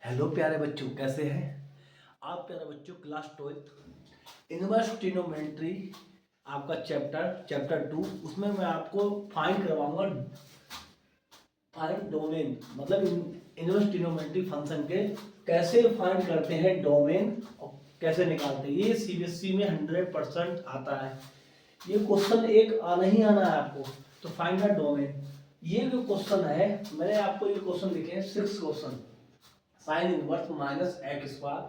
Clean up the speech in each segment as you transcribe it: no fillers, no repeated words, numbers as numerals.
Hello प्यारे बच्चों, कैसे हैं आप? प्यारे बच्चों, क्लास 12 इनवर्स ट्रिग्नोमेट्री आपका चैप्टर 2, उसमें मैं आपको फाइंड करवाऊंगा फाइंड डोमेन, मतलब इनवर्स ट्रिग्नोमेट्री फंक्शन के कैसे फाइंड करते हैं डोमेन और कैसे निकालते हैं। ये सीबीएसई में 100% आता है। ये क्वेश्चन एक आना ही आना है आपको। तो फाइंड द डोमेन, ये जो क्वेश्चन है, मैंने आपको ये क्वेश्चन लिखे हैं 6 question. Sine inverse minus x square,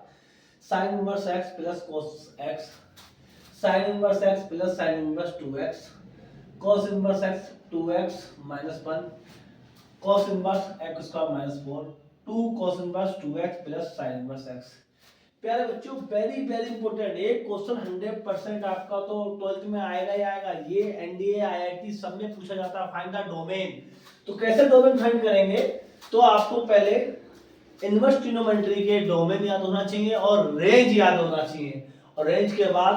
sine inverse x plus cos x, sine inverse x plus sine inverse 2x, cos inverse x 2x minus 1, cos inverse x square minus 4, 2 cos inverse 2x plus sine inverse x. प्यारे बच्चों, very very important एक question, 100% आपका तो 12th में आएगा ही आएगा। ये NDA IIT सब में पूछा जाता है, फाइंड द डोमेन। तो कैसे डोमेन फाइंड करेंगे? तो आपको पहले इनवर्स ट्रिग्नोमेट्री के डोमेन याद होना चाहिए और रेंज याद होना चाहिए, और रेंज के बाद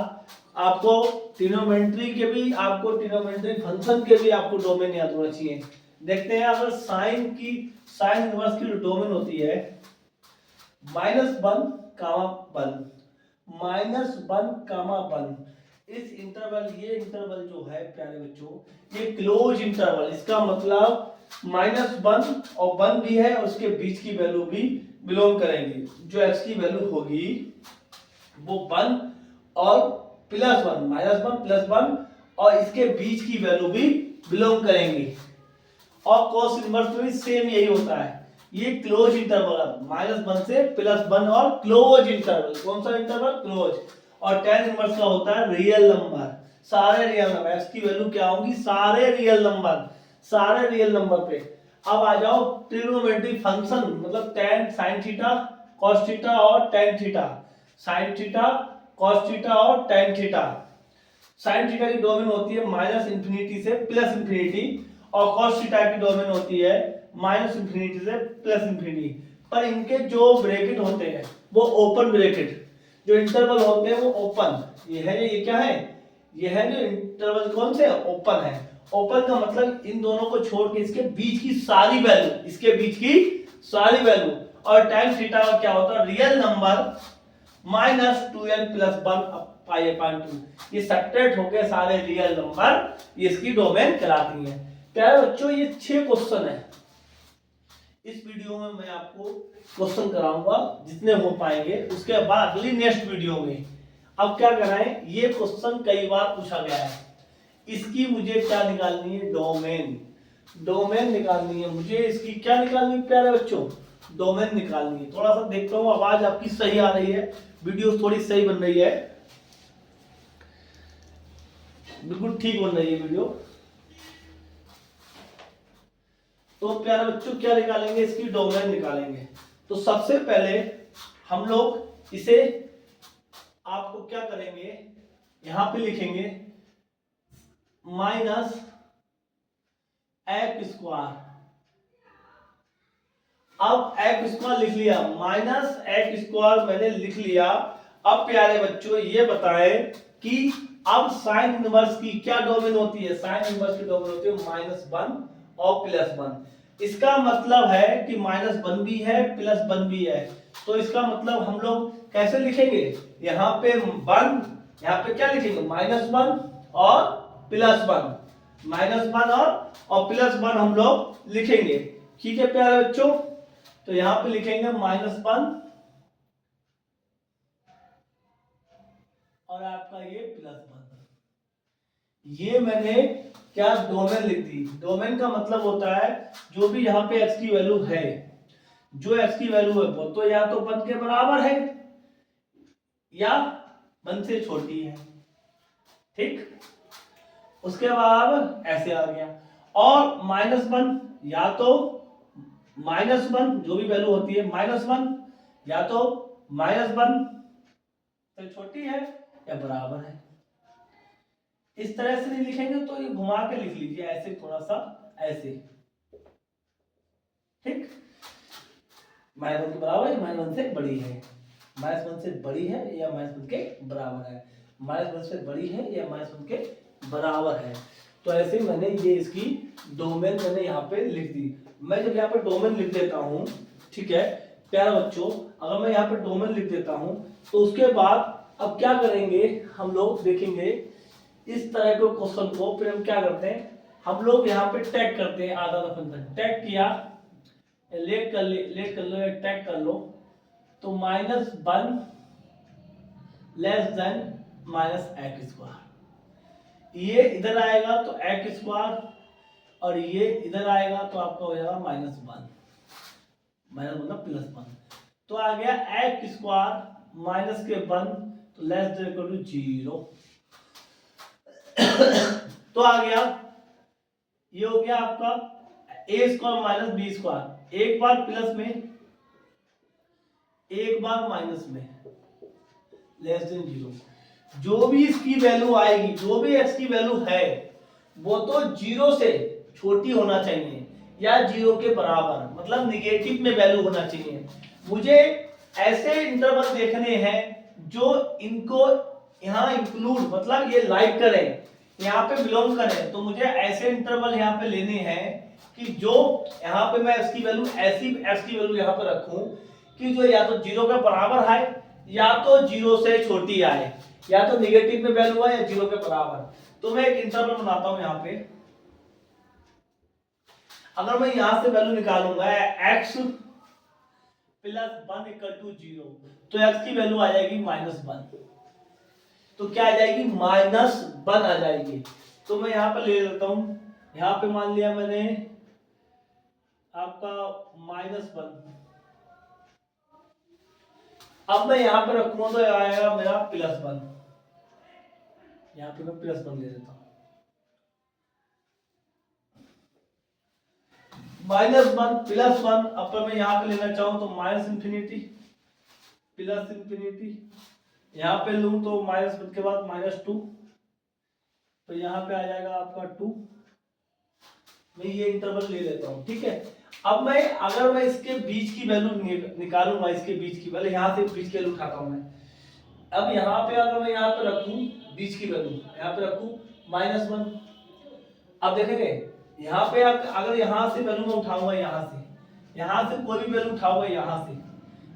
आपको ट्रिग्नोमेट्री के भी, आपको ट्रिग्नोमेट्री फंक्शन के भी आपको डोमेन याद होना चाहिए। देखते हैं, अगर साइन इनवर्स की जो डोमेन होती है -1, -1, इस इंटरवल, ये इंटरवल जो है प्यारे बच्चों, ये क्लोज इंटरवल, इसका मतलब -1 और 1 भी है और उसके बीच की वैल्यू भी बिलोंग करेंगी। जो x की वैल्यू होगी वो 1 और +1, -1 +1 और इसके बीच की वैल्यू भी बिलोंग करेंगी। और cos इनवर्स में भी सेम यही होता है। ये क्लोज इंटरवल है, -1 से +1 और क्लोज इंटरवल। कौन सा इंटरवल? क्लोज। और tan इनवर्स का होता है रियल नंबर, सारे रियल नंबर। x की वैल्यू क्या होगी? सारे रियल नंबर पे। अब आ जाओ ट्रिग्नोमेट्री फंक्शन, मतलब tan sin theta cos theta और tan theta, sin theta cos theta और tan थीटा। sin थीटा की डोमेन होती है -∞ से +∞, और cos थीटा की डोमेन होती है -∞ से +∞। पर इनके जो ब्रैकेट होते हैं वो ओपन ब्रैकेट, जो इंटरवल होते हैं वो ओपन। ये क्या है? ये है जो इंटरवल कौन से ओपन है। ओपन का मतलब इन दोनों को छोड़ के इसके बीच की सारी वैल्यू, और tan थीटा का क्या होता है? Real number -2n + 1 π/2। ये सब्ट्रैक्ट होके सारे रियल नंबर, ये इसकी डोमेन कहलाती है। प्यारे बच्चों, ये 6 क्वेश्चन है। इस वीडियो में मैं आपको क्वेश्चन कराऊंगा जितने हो पाएंगे, उसके बाद अगली नेक्स्ट वीडियो में अब क्या कराएं, ये क्वेश्चन कई बार पूछा गया है। इसकी मुझे क्या निकालनी है? डोमेन निकालनी है मुझे। इसकी क्या निकालनी है प्यारे बच्चों? डोमेन निकालनी है। थोड़ा सा देखता हूँ आवाज आपकी सही आ रही है, वीडियो थोड़ी सही बन रही है, बिल्कुल ठीक बन रही है वीडियो। तो प्यारे बच्चों, क्या निकालेंगे? इसकी डोमेन निकालेंगे। तो सबसे पहले हम लोग इसे, आपको क्या करेंगे, यहां पे लिखेंगे -x²। अब x² लिख लिया, -x² मैंने लिख लिया। अब प्यारे बच्चों ये बताएं कि अब साइन इनवर्स की क्या डोमेन होती है? साइन इनवर्स की डोमेन होती है -1 और +1। इसका मतलब है कि -1 भी है +1 भी है। तो इसका मतलब हम लोग कैसे लिखेंगे? यहाँ पे 1, यहाँ पे क्या लिखेंगे? -1 और +1, +1 हम लोग लिखेंगे। ठीक है प्यारे बच्चों, तो यहां पे लिखेंगे -1 और आपका ये +1। ये मैंने क्या डोमेन लिख दी। डोमेन का मतलब होता है जो भी यहाँ पे x की वैल्यू है, जो x की वैल्यू है वो तो या तो 1 के बराबर है या 1 से छोटी है। ठीक, उसके बाद ऐसे आ गया। और -1 या तो -1 जो भी वैल्यू होती है -1 या तो -1 से छोटी है या बराबर है। इस तरह से नहीं लिखेंगे तो ये घुमा के लिख लीजिए, ऐसे थोड़ा सा ऐसे। ठीक, -1 के बराबर है, -1 से बड़ी है, -1 से बड़ी है या -1 के बराबर है, -1 से बड़ी है या -1 के बराबर है। तो ऐसे मैंने ये इसकी डोमेन मैंने यहाँ पे लिख दी। मैं जब यहाँ पे डोमेन लिख देता हूँ, ठीक है, प्यारे बच्चों अगर मैं यहाँ पे डोमेन लिख देता हूँ तो उसके बाद अब क्या करेंगे हम लोग देखेंगे इस तरह के क्वेश्चन को। फिर हम क्या करते हैं, हम लोग यहाँ पे टैग करते हैं आधा फंक्शन टैग किया, लेट कर लो या टैग कर लो, तो -1 लेस देन -x², ये इधर आएगा तो x² और ये इधर आएगा तो आपका हो जाएगा -1 मतलब +1, तो आ गया x² माइनस के 1 तो लेस देन इक्वल टू 0। तो आ गया, ये हो गया आपका a² माइनस b², एक बार प्लस में एक बार माइनस में, लेस देन 0। जो भी इसकी वैल्यू आएगी, जो भी x की वैल्यू है वो तो 0 से छोटी होना चाहिए या 0 के बराबर, मतलब निगेटिव में वैल्यू होना चाहिए। मुझे ऐसे इंटरवल देखने हैं जो इनको यहाँ इंक्लूड मतलब ये लाइक करें, यहाँ पे बिलोंग करें, तो मुझे ऐसे इंटरवल यहाँ पे लेने हैं कि जो यहाँ पे मैं इसकी वैल्यू ऐसी x की वैल्यू यहाँ पे रखूं कि जो या तो 0 के बराबर है या तो 0 से छोटी आए, या तो निगेटिव में वैल्यू आए या 0 के बराबर। तो मैं एक इंटरवल बनाता हूं यहाँ पे, अगर मैं यहां से वैल्यू निकालूंगा x + 1 = 0 तो x की वैल्यू आ जाएगी -1, तो क्या आ जाएगी -1 आ जाएगी। तो मैं यहां पे ले लेता हूं, यहां पे मान लिया मैंने आपका -1, अब मैं यहां पे रखूंगा तो आएगा मेरा +1, यहां पे मैं +1 ले लेता हूं, -1 +1, अब मैं यहां पे लेना चाहूं तो -∞ +∞, यहां पे लूं तो -1 के बाद -2, तो यहां पे आ जाएगा आपका 2। मैं ये इंटरवल ले लेता हूं, ठीक है। अब मैं अगर मैं इसके बीच की वैल्यू निकालूंगा, इसके बीच की वैल्यू, यहां से बीच की वैल्यू उठाता हूं मैं, अब यहाँ पे अगर मैं यहाँ पे रखूं बीच की वैल्यू, यहाँ पे रखूं -1, अब देखेंगे यहाँ पे अगर यहाँ से वैल्यू मैं उठाऊंगा, यहाँ से कोई भी वैल्यू उठाओगे, यहाँ से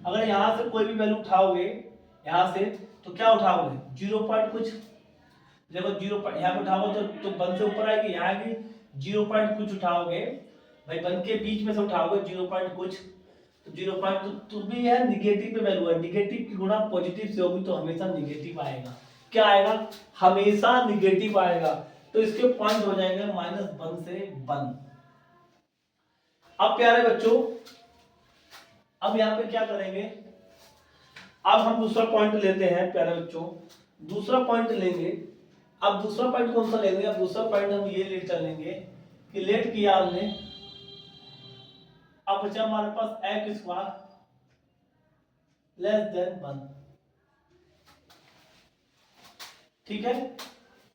अगर यहाँ से कोई भी वैल्यू उठाओगे यहाँ से, तो क्या उठाओगे 0 पॉइंट कुछ, देखो 0 यहाँ पे उठाओगे तो 1 से ऊपर आएगी, यहाँ आएगी 0 पॉइंट कुछ उठाओगे भाई, 1 के बीच में से उठाओगे 0 पॉइंट कुछ, तो 0 पॉइंट तो भी यह निगेटिव में वैल्यू है, निगेटिव की गुणा पॉजिटिव से होगी तो हमेशा निगेटिव आएगा। क्या आएगा, हमेशा निगेटिव आएगा, तो इसके पॉइंट हो जाएंगे -1 से 1। अब प्यारे बच्चों अब यहाँ पे क्या करेंगे, अब हम दूसरा पॉइंट लेते हैं प्यारे बच्चों, दूसरा पॉइंट लेंगे। अब दूसरा पॉइंट कौन सा लेंगे, अब दूसरा पॉइंट हम ये लेट चलेंगे कि लेट किया हमने, अब बचा हमारे पास x² लेस देन 1, ठीक है।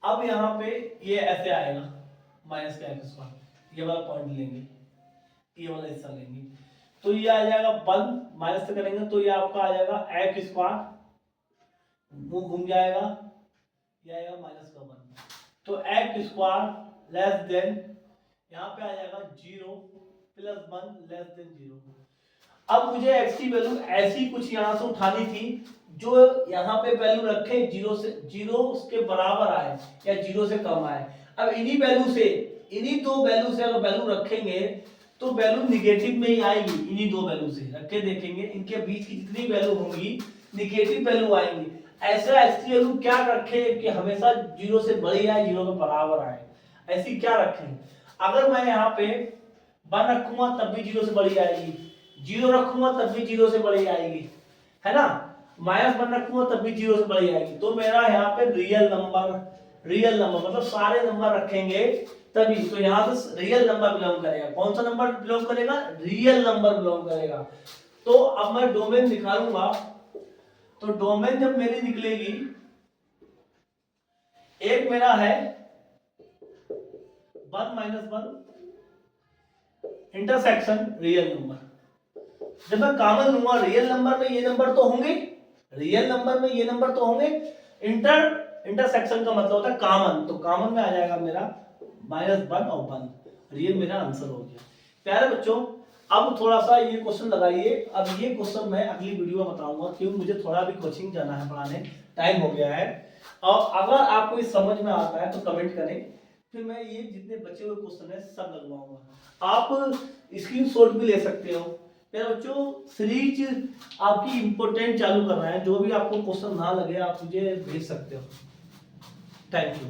अब यहाँ पे ये ऐसे आएगा -x², ये वाला पॉइंट लेंगे, ये वाला हिस्सा लेंगे, तो ये आ जाएगा 1, माइनस से करेंगे तो ये आपका आ जाएगा x², मुंह घूम जाएगा, ये आएगा -1, तो x² लेस देन, यहाँ पे आ जाएगा 0 + 1 लेस देन 0। अब मुझे x की वैल्यू ऐसी कुछ यहाँ से उठानी थी जो यहाँ पे वैल्यू रखे 0 से 0 उसके बराबर आए या 0 से कम आए। अब इन्हीं वैल्यू से, इन्हीं दो वैल्यू से अगर वैल्यू रखेंगे तो वैल्यू निगेटिव में ही आएगी, इन्हीं दो वैल्यू से रख के देखेंगे, इनके बीच की जितनी वैल्यू होंगी निगेटिव वैल्यू आएंगी। ऐसा x की वैल्यू क्या रखे कि हमेशा 0 से बड़ी आए, 0 के बराबर आए, ऐसी क्या रखें। अगर मैं यहाँ पे 1 रखूंगा तब भी 0 से बड़ी आएगी, 0 रखूंगा तब भी 0 से बड़ी आएगी, है ना, -1 रखूंगा तब भी 0 से बड़ी आएगी। तो मेरा यहाँ पे रियल नंबर मतलब सारे नंबर रखेंगे तभी, तो यहाँ से रियल नंबर बिलोंग करेगा। कौन सा नंबर बिलोंग करेगा, रियल नंबर बिलोंग करेगा। तो अब मैं डोमेन निकालूंगा, तो डोमेन जब मेरी निकलेगी, एक मेरा है 1 - 1 इंटरसेक्शन रियल नंबर, जब मैं कॉमन लूंगा रियल नंबर में ये नंबर तो होंगे, रियल नंबर में ये नंबर तो होंगे, इंटरसेक्शन का मतलब होता है कॉमन, तो कॉमन में आ जाएगा मेरा -1 और 1, ये मेरा आंसर हो गया। प्यारे बच्चों अब थोड़ा सा ये क्वेश्चन लगाइए। अब ये क्वेश्चन मैं अगली वीडियो में बताऊंगा, क्योंकि मुझे थोड़ा भी कोचिंग जाना है, पढ़ाने टाइम हो गया है। और अगर आपको ये समझ में आता है तो कमेंट करें, फिर मैं ये जितने बचे हुए क्वेश्चन है सब लगवाऊंगा। आप स्क्रीनशॉट भी ले सकते हो। मेरे बच्चों सीरीज आपकी इंपॉर्टेंट चालू कर रहे हैं, जो भी आपको क्वेश्चन ना लगे आप मुझे भेज सकते हो। Thank you.